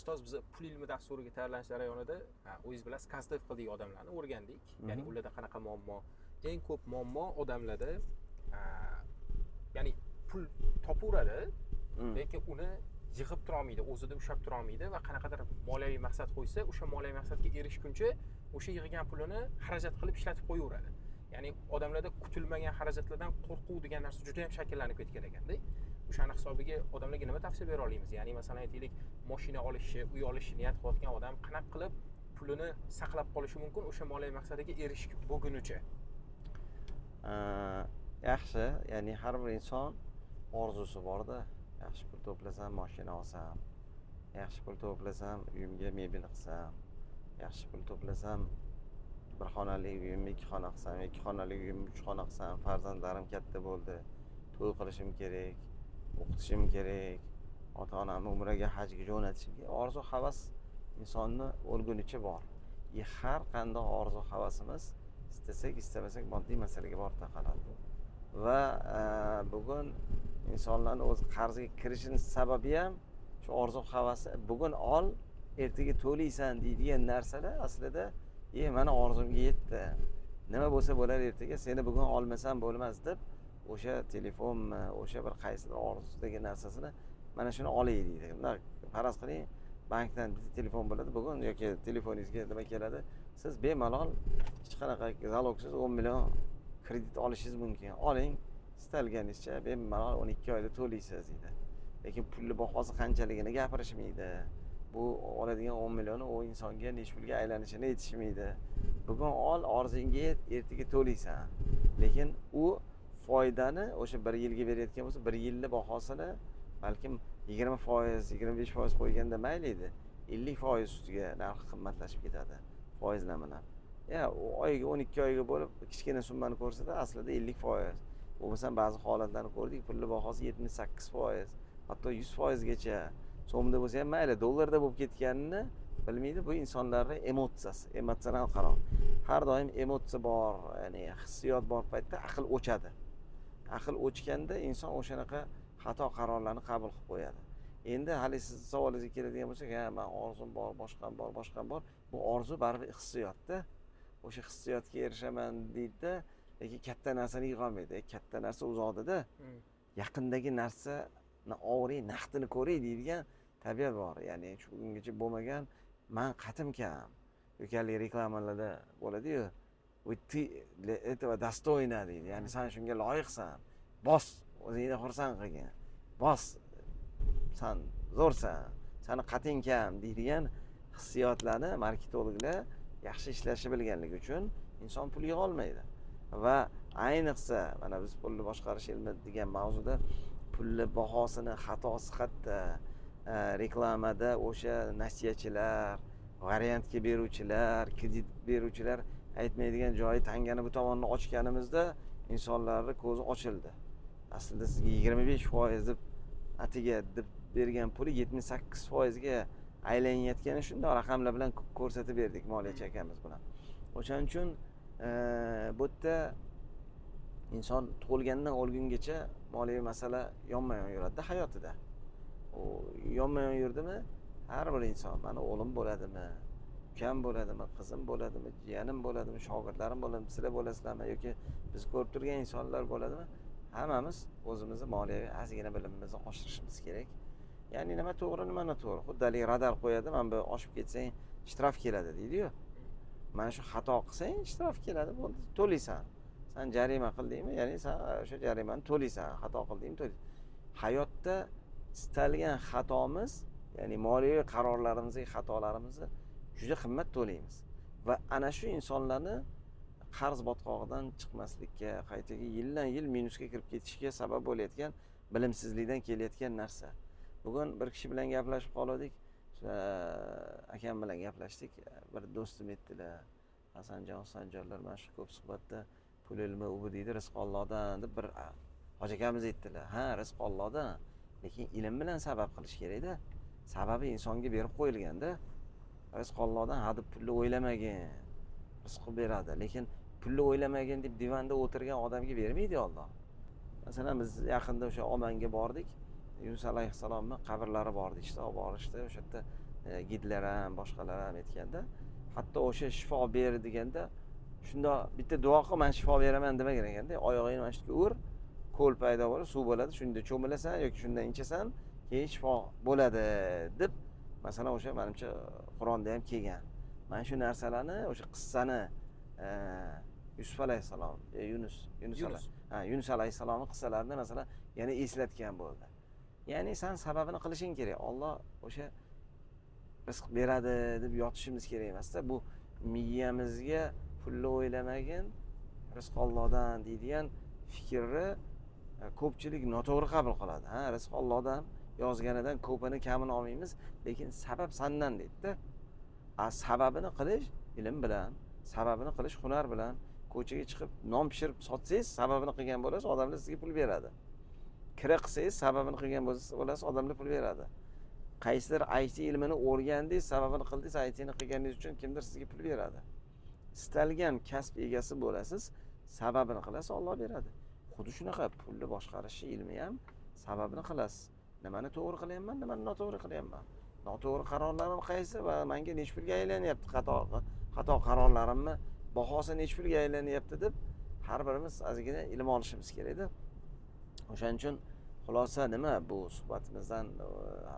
ustoz biz pul ilmi dasturiga tayyorlanish jarayonida o'zingiz bilasiz konsultativ qildik odamlarni o'rgandik. Ya'ni ularda qanaqa muammo, eng ko'p muammo odamlarda ya'ni pul topaveradi, lekin uni yig'ib tura olmaydi, o'zida ushlab tura olmaydi va qanaqadir moliyaviy maqsad qo'ysa, o'sha moliyaviy maqsadga erishguncha o'sha yig'gan pulini xarajat qilib ishlatib qo'yaveradi. Ya'ni odamlarda kutilmagan xarajatlardan qo'rquv degan narsa juda ham shakllanib ketgan ekanda. O'shani hisobiga odamlarga nima tavsiya bera olamiz? Ya'ni masalan aytaylik, mashina olishni, uy olishni niyat qilayotgan odam qanaqa qilib pulini saqlab qolishi mumkin o'sha moliyaviy maqsadiga erishib bo'lgunicha? Yaxshi, ya'ni har bir inson orzusi bor-da. Yaxshi pul to'plasam, mashina olsam, yaxshi pul to'plasam, uyimga mebel qilsam, yaxshi pul to'plasam, bir xonali uyimni 2 xona qilsam, 2 xonali uyimni 3 xona qilsam, farzandlarim katta bo'ldi, to'y qilishim kerak, o'qitishim kerak, ota-onamni umraga, hajga jo'natishim kerak. Orzu havas insonni o'lgunicha bor. Har qanday orzu havasimiz istasak, istamasak moddiy masalaga borib taqaladi. Va bugun insonlarning o'z qarzga kirishining sababi ham shu orzu havasi. Bugun ol, ertaga to'laysan deydigan narsalar aslida mana orzumga yetdi. Nima bo'lsa bo'lar ertaga, seni bugun olmasam bo'lmas deb o'sha telefonmi, o'sha bir qaysidir orzusidagi narsasini mana shuni olay deydi. Bunday faraz qiling, bankdan telefon bo'ladi bugun yoki telefoningizga nima keladi? Siz bemalol hech qanaqa zalogsiz 10 million kredit olishingiz mumkin. Oling, istalganingizcha bemalol 12 oyda to'laysiz deydi. Lekin pulli bahosi qanchaligini gapirishmaydi. Bu oladigan 10 millioni o insonga necha pulga aylanishini aytishmaydi. Bugun ol, orzingga yet, ertaga to'laysan. Lekin u foydani o'sha 1 yilga berayotgan bo'lsa, 1 yillik bahosini balkim 20%, 25% qo'yganda mayli edi. 50% ustiga narxi qimmatlashib ketadi. Foizlar bilan. Oyiga 12 oyga bo'lib kichkina summani ko'rsatsa, aslida 50%. Bo'lmasa ba'zi holatlarni ko'rdik, pulli bahosi 78%, hatto 100% gacha. So'mda bo'lsa ham mayli, dollarda bo'lib ketganini bilmaydi. Bu insonlarning emotsiyasi, emotsional qaror. Har doim emotsiya bor, ya'ni hissiyot bor paytda aql o'chadi. Aql o'chganda inson o'shanaqa xato qarorlarni qabul qilib qo'yadi. Endi hali siz savolingizga keladigan bo'lsak, men orzum bor, boshqam bor. Bu orzu baribir hissiyotda. O'sha hissiyotga erishaman deydi, lekin katta narsani yig'olmaydi. Katta narsa uzoqda-da. Yaqindagi narsani ovray, naqdini ko'ray deydigan tabiat bor. Ya'ni shu kungacha bo'lmagan men qatim kam. Yo'kalik reklamalarda bo'ladi-yu. Ты этого достойна deydi. Ya'ni sen shunga loyiqsan. Bos, o'zingni xursand qilgin. Bos, sen zo'rsan. Seni qating kam deydigan hissiyotlarni marketologlar yaxshi ishlashni bilganligi uchun inson pul yig'a olmaydi. Va ayniqsa mana biz pulni boshqarish ilmi degan mavzuda pulli bahosini xatosi qayerda? Reklamada o'sha nasiyachilar, variantga beruvchilar, kredit beruvchilar aytmaydigan joyi tangani bu tomonni ochganimizda insonlarning ko'zi ochildi. Aslida sizga 25% deb atiga deb bergan puli 78% ga aylanayotgani shunday raqamlar bilan ko'rsatib berdik moliyachi akamiz bilan. O'shaning uchun bu yerda inson tug'ilgandan o'lgungacha moliyaviy masala yonma-yon yuradi hayotida. U yonma-yon yurdimi? Har bir inson, mana o'g'lim bo'ladimi, ukam bo'ladimi, qizim bo'ladimi, jiyanim bo'ladimi, shogirdlarim bo'ladimi, sizlar bo'lasizlarmi yoki biz ko'rib turgan insonlar bo'ladimi? Hammamiz o'zimizni moliyaviy ozgina bilimimizni oshirishimiz kerak. Ya'ni nima to'g'ri, nima noto'g'ri. Xuddalik radar qo'yadi, mana bu oshib ketsang shtraf keladi deydi-yu. Mana shu xato qilsang shtraf keladi, bo'ldi, to'laysan. Sen jarima qildingmi? Ya'ni sen o'sha jarimani to'laysan. Xato qildingmi, to'laysan. Hayotda istalgan xatomiz, ya'ni moliyaviy qarorlarimizdagi xatolarimizni juda qimmat to'laymiz. Va ana shu insonlarni qarz botqog'idan chiqmaslikka, qaytaga yildan yil minusga kirib ketishiga sabab bo'layotgan bilimsizlikdan kelayotgan narsa. Bugun bir kishi bilan gaplashib qoldik. Akam bilan gaplashdik. Bir do'stim aytdilar, Hasanjon, Sanjonlar, mana shu ko'p suhbatda pul ilmi u deydi, rizq Allohdan deb bir hoji akamiz aytdilar. Ha, rizq Allohdan, lekin ilm bilan sabab qilish kerak-da. Sababi insonga berib qo'yilganda, rizq Allohdan hadeb pulni o'ylamagin, rizq beradi. Lekin pulni o'ylamagin deb divanda o'tirgan odamga bermaydi Alloh. Masalan, biz yaqinda o'sha Omanga bordik. Yunus alayhissalomning qabrlari bor deydi, olib borishdi. O'sha yerda gidlar ham boshqalar ham aytganda, hatto o'sha shifo ber deganda shunda bitta duo qil, men shifo beraman demagan ekanda, oyog'ingni mana shu yerga ur, ko'l paydo bo'ladi, suv bo'ladi, shunda cho'milasan yoki shundan ichasan, keyin shifo bo'ladi deb, masalan o'sha menimcha Qur'onda ham kelgan. Mana shu narsalarni, o'sha qissani Yusuf alayhissalom, Yunus alayhissalomning qissalarini masalan yana eslatgan bo'ldi. Ya'ni sen sababini qilishing kerak. Alloh o'sha rizq beradi deb yotishimiz kerak emasda. Bu miyamizga pulni o'ylamagin, rizq Allohdan deydigan fikrni ko'pchilik noto'g'ri qabul qiladi. Ha, rizq Allohdan yozganidan ko'pini kamini olmaymiz, lekin sabab sandan deydi-da. Sababini qilish ilm bilan, sababini qilish hunar bilan, ko'chaga chiqib non pishirib sotsangiz, sababini qilgan bo'lasiz, odamlar sizga pul beradi. Kira qilsangiz, sababini qilgan bo'lasiz, odamlar pul beradi. Qaysidir IT ilmini o'rgandingiz, sababini qildingiz, ITni qilganingiz uchun kimdir sizga pul beradi. Istalgan kasb egasi bo'lasiz, sababini qilasiz, Alloh beradi. Xuddi shunaqa pulni boshqarish ilmi ham sababini qilasiz. Nimani to'g'ri qilyapman, nimani noto'g'ri qilyapman. Noto'g'ri qarorlarim qaysi va menga nechta pulga aylanyapti, xato qarorlarimni bahosi nechta pulga aylanyapti deb har birimiz ozgina ilm olishimiz kerak-da. O'shaning uchun xulosa nima, bu suhbatimizdan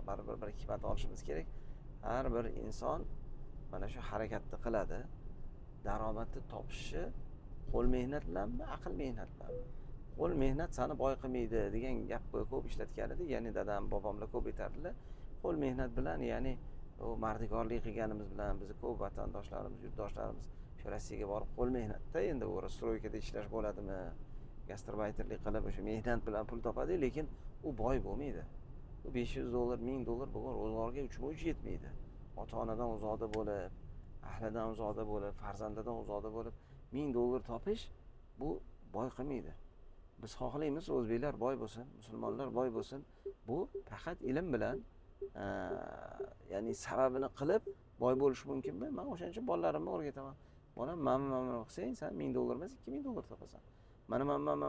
baribir bir hikmat olishimiz kerak. Har bir inson mana shu harakatni qiladi. Daromadni topishi qo'l mehnat bilanmi, aql mehnat bilanmi? Qo'l mehnat seni boy qilmaydi degan gap ko'p ishlatgan edi. Ya'ni dadam, bobomlar ko'p aytardilar. Qo'l mehnat bilan, ya'ni u mardikorlik qilganimiz bilan bizni ko'p vatandoshlarimiz, yurtdoshlarimiz shu Rossiyaga borib qo'l mehnatda endi u stroykada ishlash bo'ladimi? Gastrobayterlik qilib o'sha mehnat bilan pul topadi, lekin u boy bo'lmaydi. U $500, $1000 bo'lgan ro'zg'orga uch yetmaydi. Ota-onadan uzoqda bo'lib, ahlidan uzoqda bo'lib, farzandidan uzoqda bo'lib $1000 topish bu boy qilmaydi. Biz xohlaymiz o'zbeklar boy bo'lsin, musulmonlar boy bo'lsin. Bu faqat ilm bilan, ya'ni sababini qilib boy bo'lish mumkinmi? Men o'shaning uchun bolalarimga o'rgataman. Bolam, mana qilsang, sen $1000 emas, $2000 topasan. Mana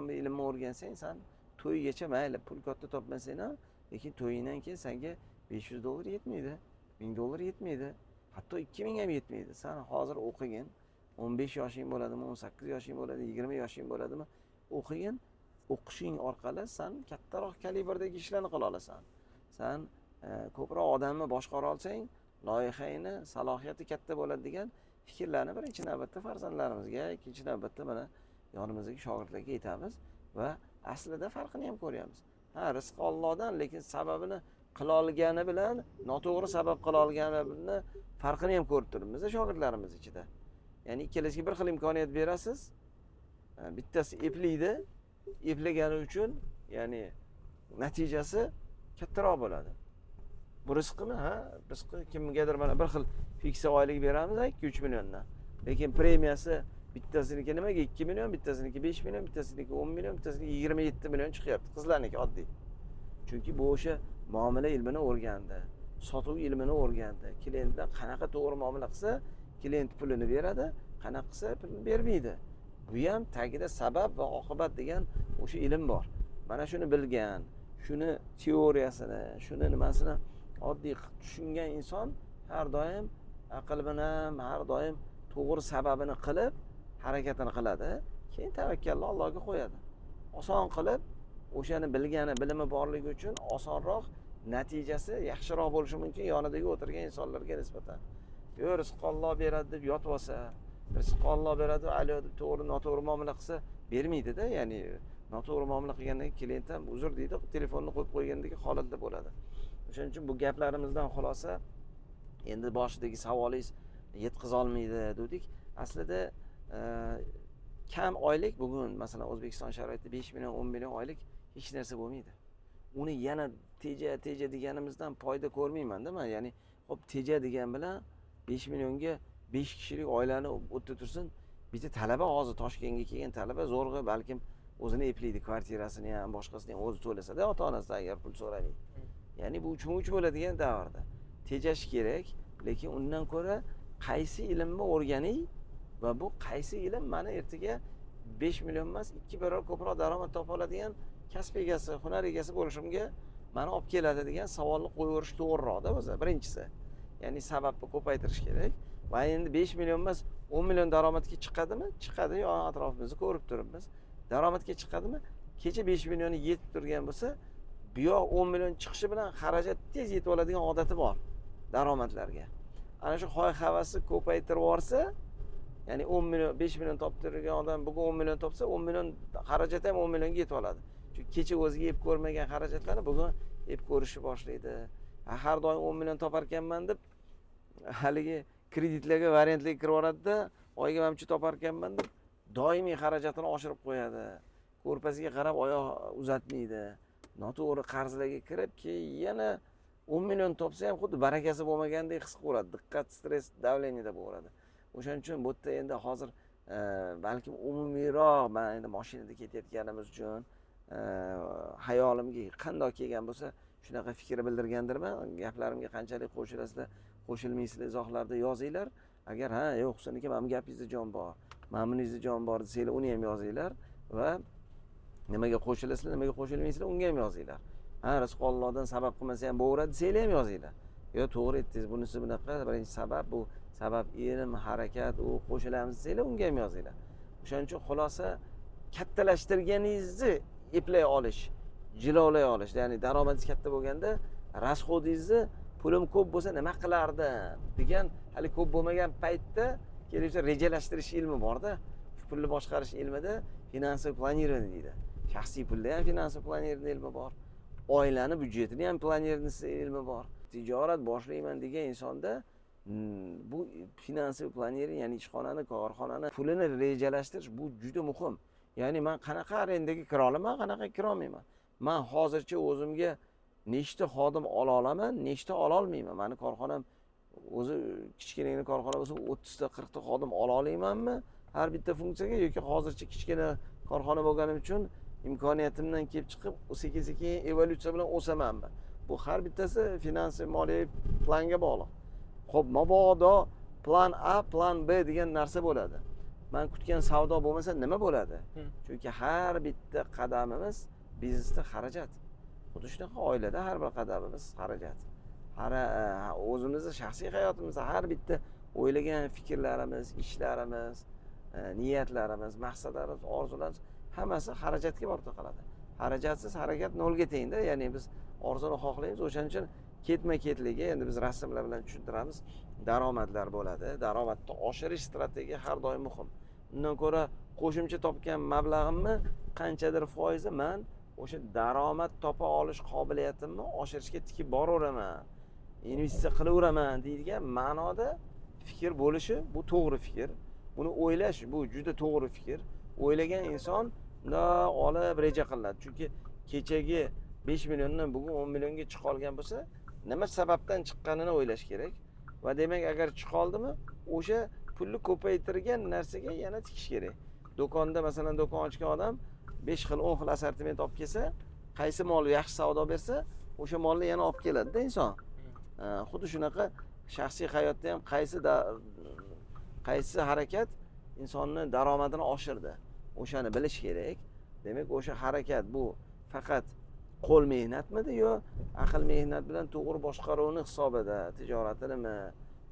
bu ilmni o'rgansang, sen to'ygacha mayli pul katta topmasang ham, lekin to'yingdan keyin senga $500 yetmaydi, $1000 yetmaydi, hatto 2000 ham yetmaydi. Sen hozir o'qigin, 15 yoshing bo'ladimi, 18 yoshing bo'ladimi, 20 yoshing bo'ladimi, o'qigin, o'qishing orqali sen kattaroq kalibrdagi ishlarni qila olasan. Sen ko'proq odamni boshqara olsang, loyihangni salohiyati katta bo'ladi degan fikrlarni birinchi navbatda farzandlarimizga, ikkinchi navbatda mana yonimizdagi shogirdlarga aytamiz va aslida farqini ham ko'ryapmiz. Ha, rizq Allohdan, lekin sababini qila olgani bilan noto'g'ri sabab qila olganini farqini ham ko'rib turibmiz shogirdlarimiz ichida. Ya'ni ikkalasiga bir xil imkoniyat berasiz. Bittasi eplaydi, eplagani uchun ya'ni natijasi kattaroq bo'ladi. Bu rizqimi, rizqi kimgadir mana bir xil fiksa oylik beramiz 2-3 milliondan. Lekin premiyasi bittasiniki nimaga 2 million, bittasiniki 5 million, bittasiniki 10 million, bittasiniki 27 million chiqyapti. Qizlarniki oddiy. Chunki bu o'sha muomala ilmini o'rgandi, sotuv ilmini o'rgandi. Klient bilan qanaqa to'g'ri muomala qilsa, klient pulini beradi, qanaqa qilsa pulini bermaydi. Bu ham tagida sabab va oqibat degan o'sha ilm bor. Mana shuni bilgan, shuni teoriyasini, shuni nimasini oddiy tushungan inson har doim aql bilan, har doim to'g'ri sababini qilib harakatini qiladi, keyin tavakkalni Allohga qo'yadi. Oson qilib, o'shani bilgani, bilimi borligi uchun osonroq, natijasi yaxshiroq bo'lishi mumkin yonidagi o'tirgan insonlarga nisbatan. Yo, rizq Alloh beradi deb yotib olsa, rizq Alloh beradi, ali deb to'g'ri noto'g'ri muomala qilsa bermaydi-da, ya'ni noto'g'ri muomala qilgandan keyin klient ham uzr deydi, telefonni qo'yib qo'ygandagi holatda bo'ladi. O'shaning uchun bu gaplarimizdan xulosa, endi boshidagi savolingiz yetkiza olmaydi dedik. Aslida kam oylik bugun masalan O'zbekiston sharoitida 5 million, 10 million oylik hech narsa bo'lmaydi. Uni yana teja deganimizdan foyda ko'rmayman-da men. Ya'ni hop teja degan bilan 5 millionga 5 kishilik oilani o'tda tursin, bitta talaba hozir Toshkentga kelgan talaba zo'rg'a balkim o'zini eplaydi, kvartirasini ham, boshqasini ham o'zi to'lasa-da, ota-onasidan agar pul so'ramaydi. Ya'ni bu uchma-uch bo'ladigan davrda tejash kerak, lekin undan ko'ra qaysi ilmni o'rganing va bu qaysi ilm meni ertaga 5 million emas, 2 barobar ko'proq daromad topa oladigan kasb egasi, hunar egasi bo'lishimga meni olib keladi degan savolni qo'yib yurish to'g'riroqda o'zi birinchisi. ya'ni sababni ko'paytirish kerak. Va endi 5 million emas 10 million daromadga chiqadimi? Chiqadi, yo atrofimizni ko'rib turibmiz. Daromadga chiqadimi? Kecha 5 millionni yetib turgan bo'lsa, bu yoq 10 million chiqishi bilan xarajat tez yetib oladigan odati bor daromadlarga. Ana shu hoy-havasi ko'paytirib yorsa, ya'ni 10 million, 5 million topib turgan odam bugun 10 million topsa, 10 million xarajat ham 10 millionga yetib oladi. Chunki kecha o'ziga yeb ko'rmagan xarajatlarni bugun yeb ko'rishni boshlaydi. Har doim 10 million topar ekanman deb haligi kreditlarga variantlarga kirib yuboradi-da, oyga mana buncha topar ekanman deb doimiy xarajatini oshirib qo'yadi. Ko'rpasiga qarab oyoq uzatmaydi. Noto'g'ri qarzlarga kirib, keyin yana 10 million topsa ham xuddi barakasi bo'lmagandek his qiladi. Diqqat, stress, davleniyada bo'ladi. O'shaning uchun bu yerda endi hozir balkim umumiyroq men endi mashinada ketayotganimiz uchun hayolimga qanday kelgan bo'lsa, shunaqa fikr bildirgandirman. Gaplarimga qanchalik qo'shilasizlar, qo'shilmaysizlar izohlarda yozinglar. Agar ha, yo'q, Husanaka, men gapingizda jon bor, mamnuningizda jon bor desanglar, uni ham yozinglar va nimaga qo'shilasizlar, nimaga qo'shilmaysizlar, unga ham yozinglar. Ha, rizq Allohdan sabab qilmasa ham bo'laveradi desanglar ham yozinglar. Yo, to'g'ri aytdingiz, bunisi bunaqa, birinchi sabab bu sabab ilm, harakat, u qo'shilamiz desanglar, unga ham yozinglar. O'shaning uchun xulosa kattalashtirganingizni eplay olish, jilovlay olish, ya'ni daromadingiz katta bo'lganda rasxodingizni pulim ko'p bo'lsa nima qilardim degan hali ko'p bo'lmagan paytda kelishib rejalashtirish ilmi borda. Shu pulni boshqarish ilmida finansiy planирование deydi. Shaxsiy pulda ham finansiy planирование ilmi bor. Oilani byudjetini ham planирование ilmi bor. Tijorat boshlayman degan insonda bu finansiy planирование, ya'ni ishxonani, korxonani pulini rejalashtirish bu juda muhim. Ya'ni men qanaqa arendaga kira olaman, qanaqa kira olmayman. Men hozircha o'zimga nechta xodim ola olaman, nechta ola olmayman. Meni korxonam o'zi kichkinagina korxona bo'lsa 30 ta 40 ta xodim ola olmaymanmi har bitta funksiyaga, yoki hozircha kichkina korxona bo'lganim uchun imkoniyatimdan kelib chiqib sekin-sekin evolyutsiya bilan o'samanmi? Bu har bittasi finansiy moliyaviy planga bog'liq. Xo'p, mabodo plan A, plan B degan narsa bo'ladi. Men kutgan savdo bo'lmasa nima bo'ladi? Chunki har bitta qadamimiz biznesda xarajat. Xuddi shunaqa oilada har bir qadamimiz xarajat. O'zimizning shaxsiy hayotimizda har bitta o'ylagan fikrlarimiz, ishlarimiz, niyatlarimiz, maqsadlarimiz, orzularimiz hammasi xarajatga borib taqaladi. Xarajatsiz harakat nolga tengda. Ya'ni biz orzuni xohlaymiz, o'shaning uchun ketma-ketligi, endi biz rasmlar bilan tushuntiramiz, daromadlar bo'ladi. Daromadni oshirish strategiyasi har doim muhim. Undan ko'ra qo'shimcha topgan mablag'imni qanchadir foizi men o'sha daromad topa olish qobiliyatimni oshirishga tikib boraveraman, investitsiya qilaveraman deydigan ma'noda fikr bo'lishi bu to'g'ri fikr. Buni o'ylash bu juda to'g'ri fikr. O'ylagan inson olib reja qiladi. Chunki kechagi 5 milliondan bugun 10 millionga chiqa olgan bo'lsa, nima sababdan chiqqanini o'ylash kerak. Va demak, agar chiqa oldimi, o'sha pulni ko'paytirgan narsaga yana tikish kerak. Do'konda masalan do'kon ochgan odam 5 xil, 10 xil assortiment olib kelsa, qaysi mol yaxshi savdo bersa, o'sha molni yana olib keladi-da inson. Xuddi shunaqa shaxsiy hayotda ham qaysi harakat insonni daromadini oshirdi, o'shani bilish kerak. Demak, o'sha harakat bu faqat qo'l mehnatmidi yo aql mehnat bilan to'g'ri boshqaruvni hisobida, tijoratinimi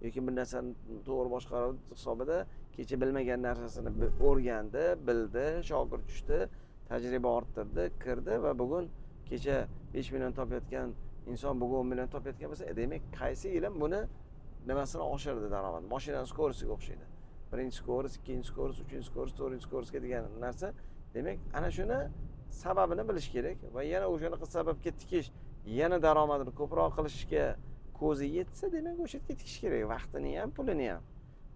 yoki bir narsani to'g'ri boshqaruv hisobida kecha bilmagan narsasini o'rgandi, bildi, shogird tushdi, tajriba orttirdi, kirdi va bugun kecha 5 million topayotgan inson bugun 10 million topayotgan bo'lsa, demak qaysi ilm buni nimasini oshirdi daromad. Mashinaning skorisiga o'xshaydi. Birinchi skoris, ikkinchi skoris, uchinchi skoris, to'rtinchi skorisga degan narsa. Demak, ana shuni sababini bilish kerak va yana o'shanaqa sababga tikish, yana daromadini ko'proq qilishga ko'zi yetsa, demak o'sha yerga tikish kerak, vaqtini ham, pulini ham.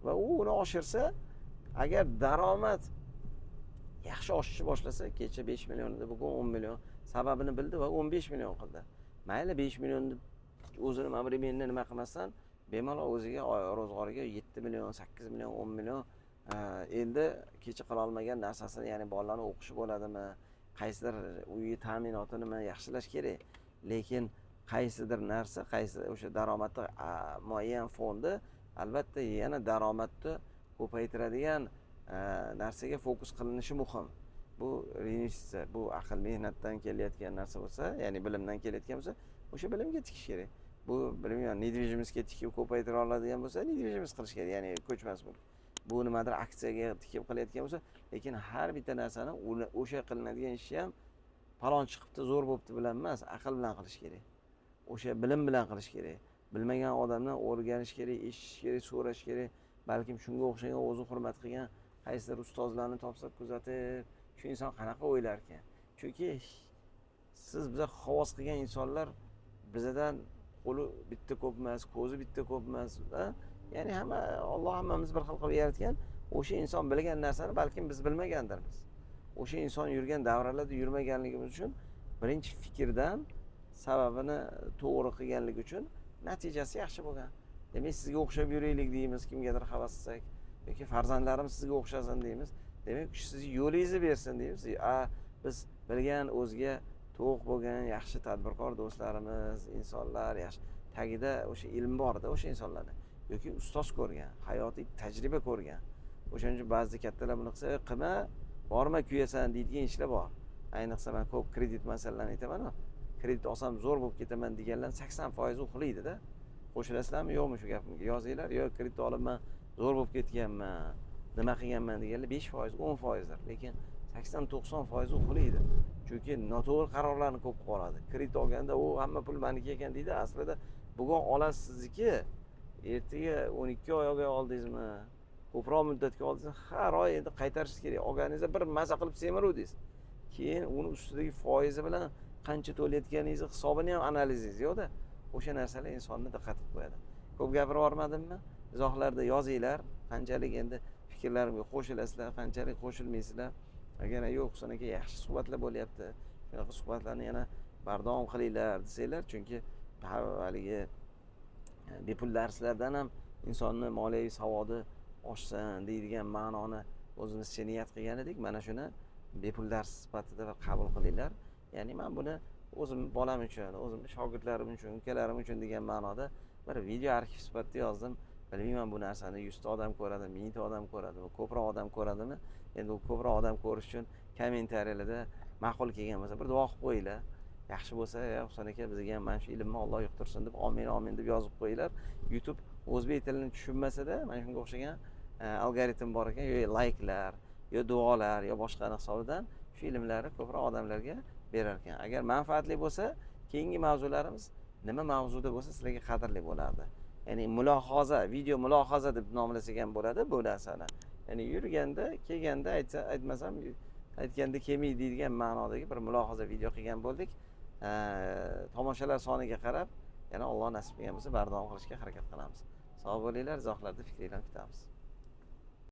Va u uni oshirsa, agar daromad yaxshi oshishni boshlasa, kecha 5 million edi, bugun 10 million, sababini bildi va 15 million qildi. Mayli 5 millionni o'zini mamrimenni nima qilmasdan, bemalol o'ziga ro'zg'origa 7 million, 8 million, 10 million endi kecha qila olmagan narsasini, ya'ni bolalarning o'qishi bo'ladimi, qaysidir uyi ta'minotini yaxshilash kerak. Lekin qaysidir narsa, qaysi o'sha daromadni muayyan fondi albatta yana daromadni ko'paytiradigan narsaga fokus qilinishi muhim. Bu investitsiya, bu aql mehnatdan kelayotgan narsa bo'lsa, ya'ni bilimdan kelayotgan bo'lsa, o'sha bilimga tikish kerak. bu bilmayman недвижимостьga tikib ko'paytira oladigan bo'lsa недвижимость qilish kerak, ya'ni ko'chmas mulk. Bu nimadir aksiyaga tikib qilayotgan bo'lsa, lekin har bitta narsani o'sha qilinadigan ishni ham falon chiqibdi, zo'r bo'libdi bilan emas, aql bilan qilish kerak. O'sha bilim bilan qilish kerak. Bilmagan odamdan o'rganish kerak, eshitish kerak, so'rash kerak. Balkim shunga o'xshagan o'zi hurmat qilgan qaysidir ustozlarni topsa kuzatib, shu inson qanaqa o'ylar ekan. Chunki siz biza havas qilgan insonlar bizdan qo'li bitta ko'p emas, ko'zi bitta ko'p emas. Ya'ni Alloh hammamiz bir xil qilib yaratgan. O'sha inson bilgan narsani balkim biz bilmagandirmiz. O'sha inson yurgan davralarda yurmaganligimiz uchun birinchi fikrdan sababini to'g'ri qilganligi uchun natijasi yaxshi bo'lgan. Demak, sizga o'xshab yuraylik deymiz, kimgadir havas qilsak, yoki farzandlarimiz sizga o'xshasin deymiz. Demak, sizni yo'lingizni bersin deymiz. Biz bilgan, o'ziga to'q bo'lgan yaxshi tadbirkor do'stlarimiz, insonlar yaxshi tagida o'sha ilm borda o'sha insonlarda yoki ustoz ko'rgan, hayotiy tajriba ko'rgan. O'shaning uchun ba'zi kattalar buni qilsa, qilma, borma kuyasan deydigan ishlar bor. Ayniqsa men ko'p kredit masalalarini aytaman. Kredit olsam zo'r bo'lib ketaman deganlar 80% uxlaydi-da. Qo'shilasizlarmi, yo'qmi shu gapimga? Yozinglar, yo kredit olibman, zo'r bo'lib ketganman, nima qilganman deganlar 5%, 10%dir. Lekin 80-90% uxlaydi. Chunki noto'g'ri qarorlarni ko'p qiladi. Kredit olganda u hamma pul meniki ekan deydi. Aslida bugun olasiz sizniki, ertaga 12 oyga oldingizmi, ko'proq muddatga oldingiz, har oy endi qaytarishingiz kerak. Olganingizda bir maza qilib semiruvdingiz. Keyin uni ustidagi foizi bilan qancha to'layotganingizni hisobini ham analizingiz yo'qda. O'sha narsalar insonni diqqat qilib qo'yadi. Ko'p gapirib yubormadimmi? Izohlarda yozinglar, qanchalik endi fikrlarimga qo'shilasizlar, qanchalik qo'shilmaysizlar. Agar yo'q, aka yaxshi suhbatlar bo'lyapti. Shunaqa suhbatlarni yana bardavom qilinglar desanglar, chunki haligi bepul darslardan ham insonni moliyaviy savodi oshsin deydigan ma'noni o'zimizcha niyat qilgan edik. Mana shuni bepul dars sifatida qabul qilinglar. Ya'ni men buni o'zim bolam uchun, o'zim shogirdlarim uchun, ukalarim uchun degan ma'noda bir video arxiv sifatida yozdim. Bilmayman bu narsani 100 ta odam ko'radi, 1000 ta odam ko'radimi, ko'proq odam ko'radimi? Endi u ko'proq odam ko'rish uchun kommentariyalarda ma'qul kelgan bo'lsa bir duo qilib qo'yinglar. Yaxshi bo'lsa, Husan aka bizga ham mana shu ilmni Alloh yuqtirsin deb amin amin deb yozib qo'yinglar. YouTube o'zbek tilini tushunmasa-da, mana shunga o'xshagan algoritm bor ekan, yo layklar, yo duolar, yo boshqa hisobidan shu ilmlarni ko'proq odamlarga berar ekan. Agar manfaatli bo'lsa, keyingi mavzularimiz nima mavzuda bo'lsa sizlarga qadrli bo'lardi. Ya'ni mulohaza, video mulohaza deb nomlasak ham bo'ladi bu narsani. Ya'ni yurganda, kelganda aytmasam, aytganda kelmaydi deydigan ma'nodagi bir mulohaza video qilgan bo'ldik. Tomoshalar soniga qarab, yana Alloh nasib qilgan bo'lsa bardavom qilishga harakat qilamiz. Sog' bo'linglar, izohlarda fikringlarni kutamiz.